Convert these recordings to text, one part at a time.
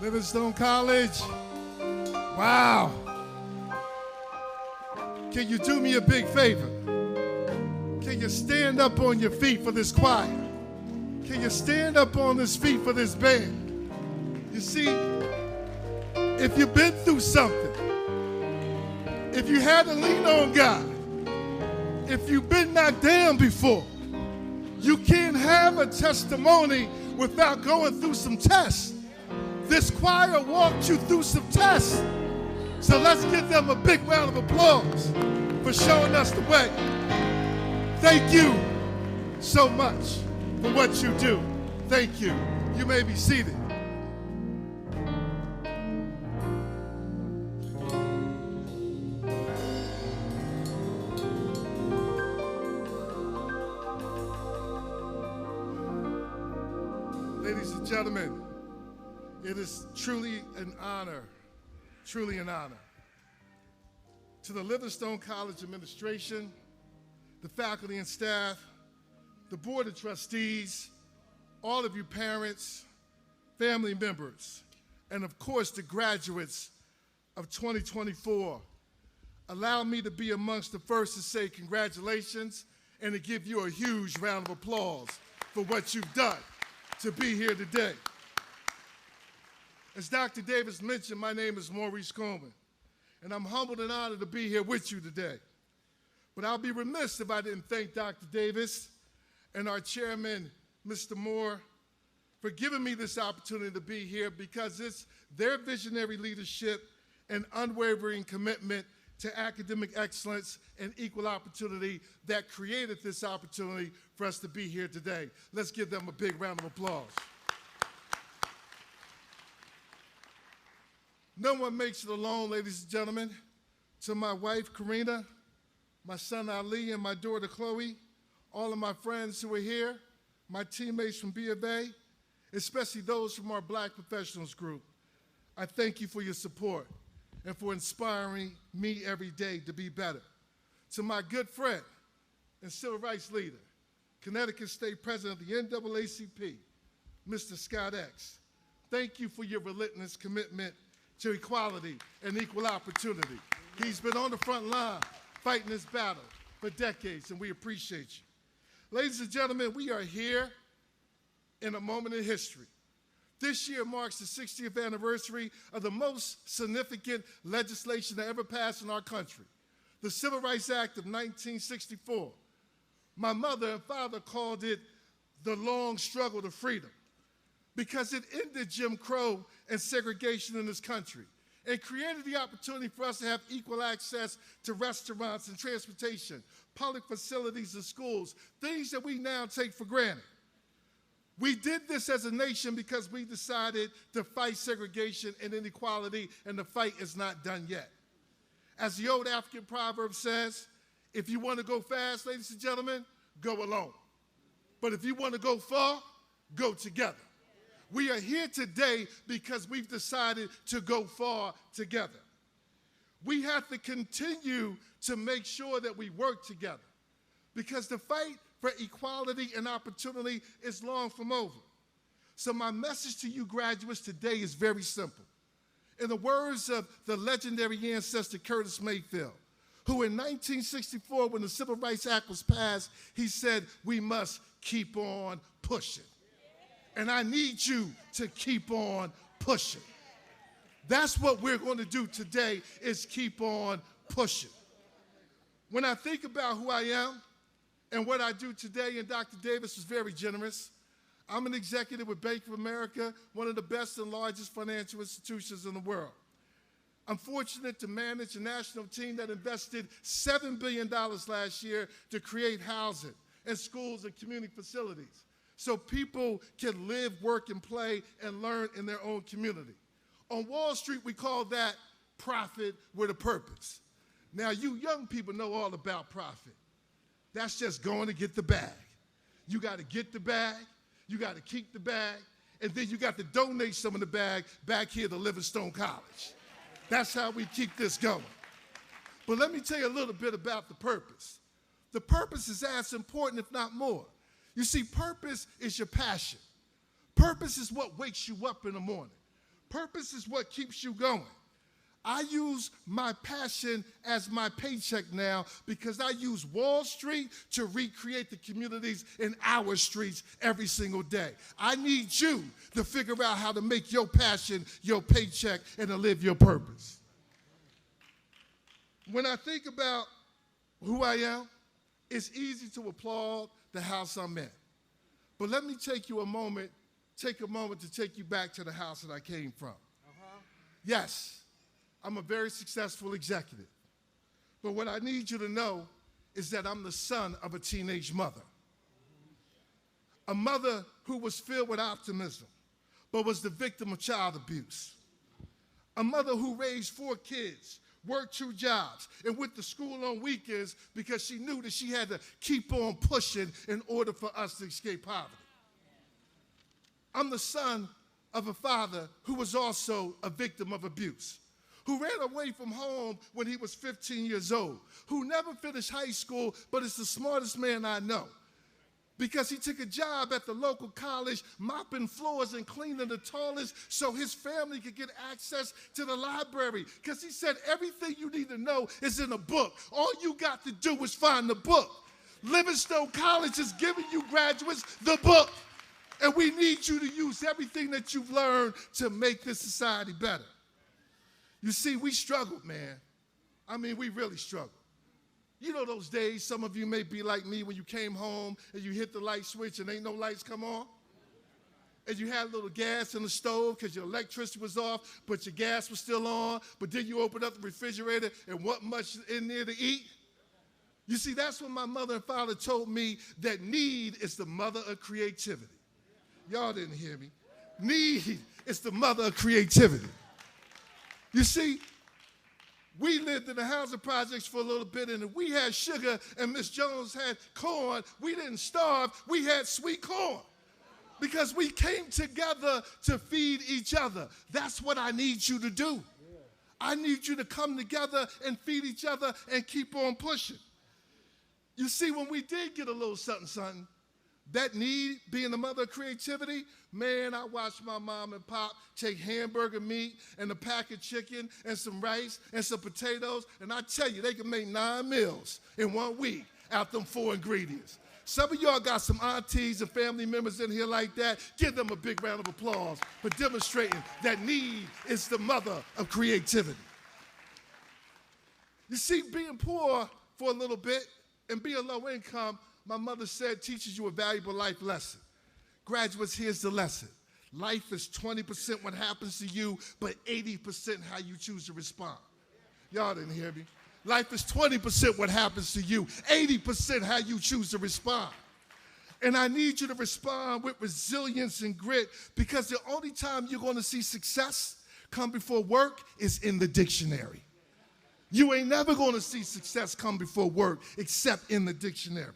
Livingstone College. Wow. Can you do me a big favor? Can you stand up on your feet for this choir? Can you stand up on this feet for this band? You see, if you've been through something, if you had to lean on God, if you've been knocked down before, you can't have a testimony without going through some tests. This choir walked you through some tests. So let's give them a big round of applause for showing us the way. Thank you so much for what you do. Thank you. You may be seated. Ladies and gentlemen, it is truly an honor to the Livingstone College administration, the faculty and staff, the board of trustees, all of you parents, family members, and of course the graduates of 2024. Allow me to be amongst the first to say congratulations and to give you a huge round of applause for what you've done to be here today. As Dr. Davis mentioned, my name is Maurice Coleman, and I'm humbled and honored to be here with you today. But I'll be remiss if I didn't thank Dr. Davis and our chairman, Mr. Moore, for giving me this opportunity to be here, because it's their visionary leadership and unwavering commitment to academic excellence and equal opportunity that created this opportunity for us to be here today. Let's give them a big round of applause. No one makes it alone, ladies and gentlemen. To my wife, Karina, my son, Ali, and my daughter, Chloe, all of my friends who are here, my teammates from B of A, especially those from our Black Professionals group, I thank you for your support and for inspiring me every day to be better. To my good friend and civil rights leader, Connecticut State President of the NAACP, Mr. Scott X, thank you for your relentless commitment to equality and equal opportunity. He's been on the front line fighting this battle for decades, and we appreciate you. Ladies and gentlemen, we are here in a moment in history. This year marks the 60th anniversary of the most significant legislation that ever passed in our country, the Civil Rights Act of 1964. My mother and father called it the long struggle to freedom, because it ended Jim Crow and segregation in this country and created the opportunity for us to have equal access to restaurants and transportation, public facilities and schools, things that we now take for granted. We did this as a nation because we decided to fight segregation and inequality, and the fight is not done yet. As the old African proverb says, if you want to go fast, ladies and gentlemen, go alone. But if you want to go far, go together. We are here today because we've decided to go far together. We have to continue to make sure that we work together, because the fight for equality and opportunity is long from over. So my message to you graduates today is very simple. In the words of the legendary ancestor Curtis Mayfield, who in 1964, when the Civil Rights Act was passed, he said, we must keep on pushing. And I need you to keep on pushing. That's what we're going to do today, is keep on pushing. When I think about who I am and what I do today, and Dr. Davis was very generous, I'm an executive with Bank of America, one of the best and largest financial institutions in the world. I'm fortunate to manage a national team that invested $7 billion last year to create housing and schools and community facilities, so people can live, work, and play and learn in their own community. On Wall Street, we call that profit with a purpose. Now, you young people know all about profit. That's just going to get the bag. You got to get the bag, you got to keep the bag, and then you got to donate some of the bag back here to Livingstone College. That's how we keep this going. But let me tell you a little bit about the purpose. The purpose is as important, if not more. You see, purpose is your passion. Purpose is what wakes you up in the morning. Purpose is what keeps you going. I use my passion as my paycheck now because I use Wall Street to recreate the communities in our streets every single day. I need you to figure out how to make your passion your paycheck and to live your purpose. When I think about who I am, it's easy to applaud the house I'm in. But let me take a moment to take you back to the house that I came from. Yes. I'm a very successful executive. But what I need you to know is that I'm the son of a teenage mother. A mother who was filled with optimism, but was the victim of child abuse. A mother who raised 4 kids, worked 2 jobs, and went to school on weekends because she knew that she had to keep on pushing in order for us to escape poverty. I'm the son of a father who was also a victim of abuse, who ran away from home when he was 15 years old, who never finished high school, but is the smartest man I know, because he took a job at the local college mopping floors and cleaning the toilets so his family could get access to the library, because he said everything you need to know is in a book. All you got to do is find the book. Livingstone College is giving you graduates the book, and we need you to use everything that you've learned to make this society better. You see, we struggled, man. I mean, we really struggled. You know those days, some of you may be like me when you came home and you hit the light switch and ain't no lights come on? And you had a little gas in the stove because your electricity was off, but your gas was still on, but then you opened up the refrigerator and wasn't much in there to eat? You see, that's when my mother and father told me that need is the mother of creativity. Y'all didn't hear me. Need is the mother of creativity. You see, we lived in the housing projects for a little bit, and if we had sugar and Miss Jones had corn, we didn't starve, we had sweet corn. Because we came together to feed each other. That's what I need you to do. I need you to come together and feed each other and keep on pushing. You see, when we did get a little something, that need being the mother of creativity, man, I watched my mom and pop take hamburger meat and a pack of chicken and some rice and some potatoes, and I tell you, they can make 9 meals in 1 week out them 4 ingredients. Some of y'all got some aunties and family members in here like that. Give them a big round of applause for demonstrating that need is the mother of creativity. You see, being poor for a little bit and being low income, my mother said, teaches you a valuable life lesson. Graduates, here's the lesson. Life is 20% what happens to you, but 80% how you choose to respond. Y'all didn't hear me. Life is 20% what happens to you, 80% how you choose to respond. And I need you to respond with resilience and grit, because the only time you're going to see success come before work is in the dictionary. You ain't never going to see success come before work except in the dictionary,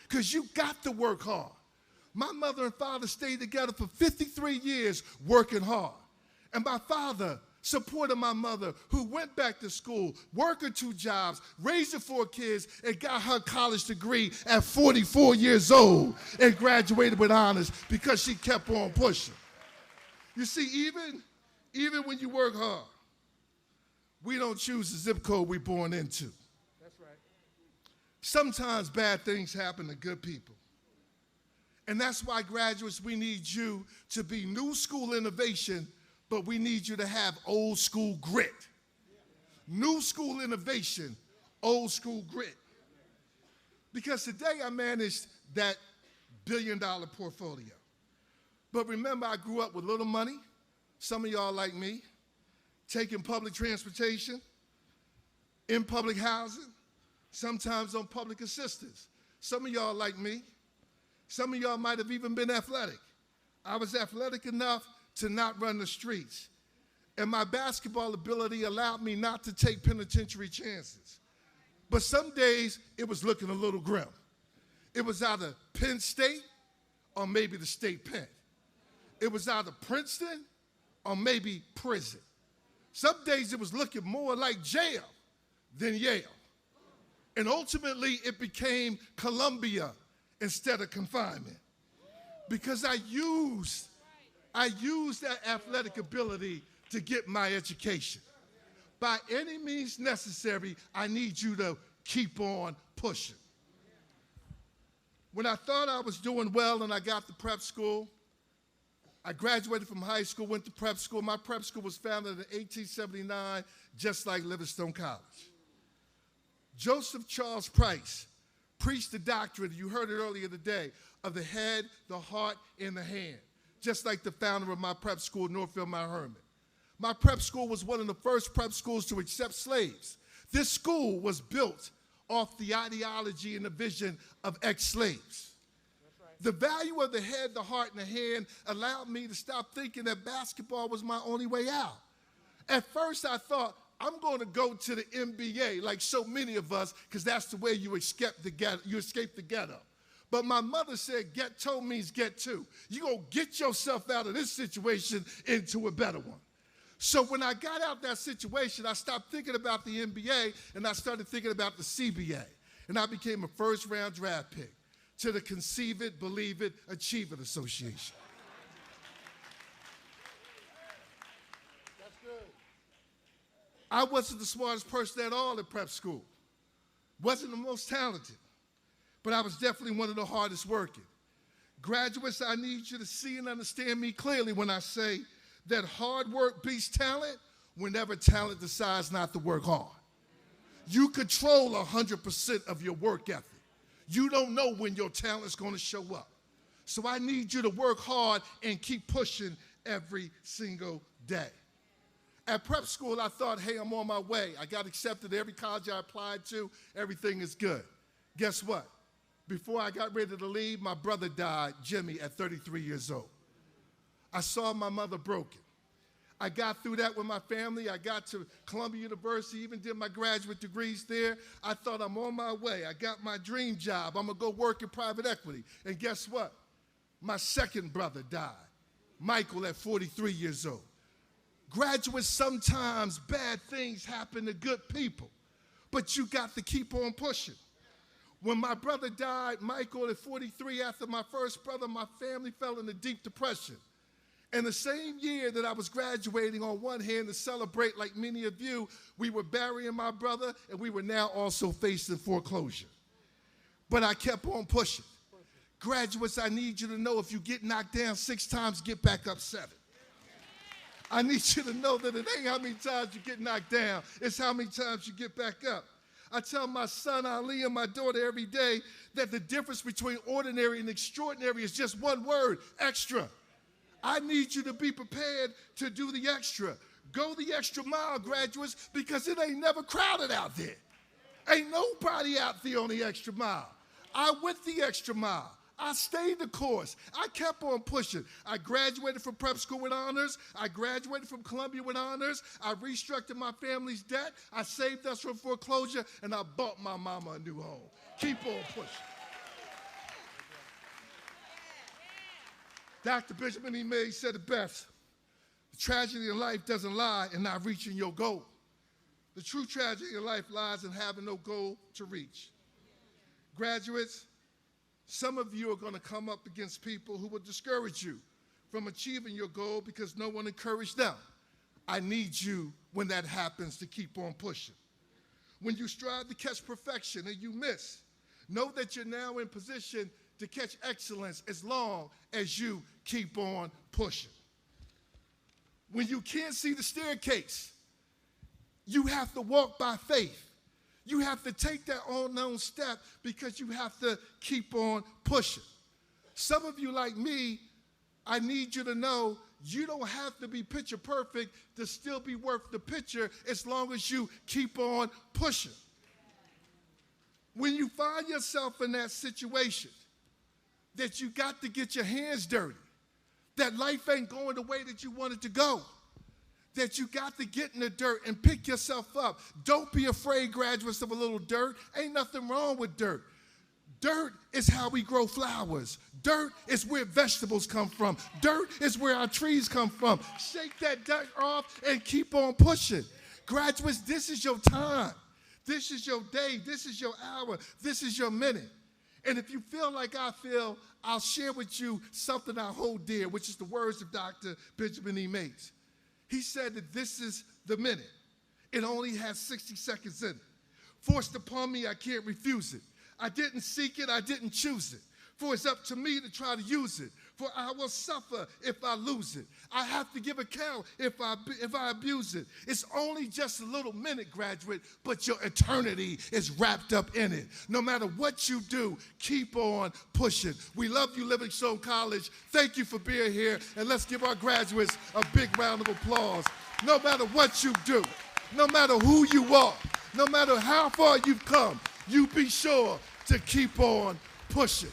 because you got to work hard. My mother and father stayed together for 53 years working hard. And my father supported my mother, who went back to school, working 2 jobs, raising 4 kids, and got her college degree at 44 years old and graduated with honors because she kept on pushing. You see, even when you work hard, we don't choose the zip code we're born into. That's right. Sometimes bad things happen to good people. And that's why, graduates, we need you to be new school innovation, but we need you to have old school grit. New school innovation, old school grit. Because today I managed that billion-dollar portfolio. But remember, I grew up with little money. Some of y'all like me, taking public transportation, in public housing, sometimes on public assistance. Some of y'all like me. Some of y'all might have even been athletic. I was athletic enough to not run the streets. And my basketball ability allowed me not to take penitentiary chances. But some days, it was looking a little grim. It was either Penn State or maybe the state pen. It was either Princeton or maybe prison. Some days it was looking more like jail than Yale. And ultimately, it became Columbia instead of confinement. Because I used that athletic ability to get my education. By any means necessary, I need you to keep on pushing. When I thought I was doing well and I got to prep school, I graduated from high school, went to prep school. My prep school was founded in 1879, just like Livingstone College. Joseph Charles Price preached the doctrine, you heard it earlier today, of the head, the heart, and the hand, just like the founder of my prep school, Northfield Mount Hermon. My prep school was one of the first prep schools to accept slaves. This school was built off the ideology and the vision of ex-slaves. Right. The value of the head, the heart, and the hand allowed me to stop thinking that basketball was my only way out. At first, I thought, I'm going to go to the NBA, like so many of us, because that's the way you escape the ghetto. But my mother said, ghetto means get to. You're going to get yourself out of this situation into a better one. So when I got out that situation, I stopped thinking about the NBA, and I started thinking about the CBA. And I became a first-round draft pick to the Conceive It, Believe It, Achieve It Association. That's good. I wasn't the smartest person at all at prep school. Wasn't the most talented. But I was definitely one of the hardest working. Graduates, I need you to see and understand me clearly when I say that hard work beats talent whenever talent decides not to work hard. You control 100% of your work ethic. You don't know when your talent's going to show up. So I need you to work hard and keep pushing every single day. At prep school, I thought, hey, I'm on my way. I got accepted to every college I applied to. Everything is good. Guess what? Before I got ready to leave, my brother died, Jimmy, at 33 years old. I saw my mother broken. I got through that with my family. I got to Columbia University, even did my graduate degrees there. I thought I'm on my way. I got my dream job. I'm going to go work in private equity. And guess what? My second brother died, Michael, at 43 years old. Graduates, sometimes bad things happen to good people, but you got to keep on pushing. When my brother died, Michael, at 43, after my first brother, my family fell into deep depression. And the same year that I was graduating, on one hand, to celebrate, like many of you, we were burying my brother, and we were now also facing foreclosure. But I kept on pushing. Graduates, I need you to know if you get knocked down 6 times, get back up 7. I need you to know that it ain't how many times you get knocked down, it's how many times you get back up. I tell my son Ali and my daughter every day that the difference between ordinary and extraordinary is just one word: extra. I need you to be prepared to do the extra. Go the extra mile, graduates, because it ain't never crowded out there. Ain't nobody out there on the extra mile. I went the extra mile. I stayed the course. I kept on pushing. I graduated from prep school with honors. I graduated from Columbia with honors. I restructured my family's debt. I saved us from foreclosure, and I bought my mama a new home. Keep on pushing. Dr. Benjamin E. May said it best: the tragedy of life doesn't lie in not reaching your goal. The true tragedy of life lies in having no goal to reach. Graduates, some of you are going to come up against people who will discourage you from achieving your goal because no one encouraged them. I need you, when that happens, to keep on pushing. When you strive to catch perfection and you miss, know that you're now in position to catch excellence as long as you keep on pushing. When you can't see the staircase, you have to walk by faith. You have to take that unknown step because you have to keep on pushing. Some of you, like me, I need you to know you don't have to be picture perfect to still be worth the picture as long as you keep on pushing. When you find yourself in that situation that you got to get your hands dirty, that life ain't going the way that you want it to go, that you got to get in the dirt and pick yourself up. Don't be afraid, graduates, of a little dirt. Ain't nothing wrong with dirt. Dirt is how we grow flowers. Dirt is where vegetables come from. Dirt is where our trees come from. Shake that dirt off and keep on pushing. Graduates, this is your time. This is your day. This is your hour. This is your minute. And if you feel like I feel, I'll share with you something I hold dear, which is the words of Dr. Benjamin E. Mays. He said that this is the minute. It only has 60 seconds in it. Forced upon me, I can't refuse it. I didn't seek it, I didn't choose it. For it's up to me to try to use it. For I will suffer if I lose it. I have to give account if I abuse it. It's only just a little minute, graduate, but your eternity is wrapped up in it. No matter what you do, keep on pushing. We love you, Livingstone College. Thank you for being here, and let's give our graduates a big round of applause. No matter what you do, no matter who you are, no matter how far you've come, you be sure to keep on pushing.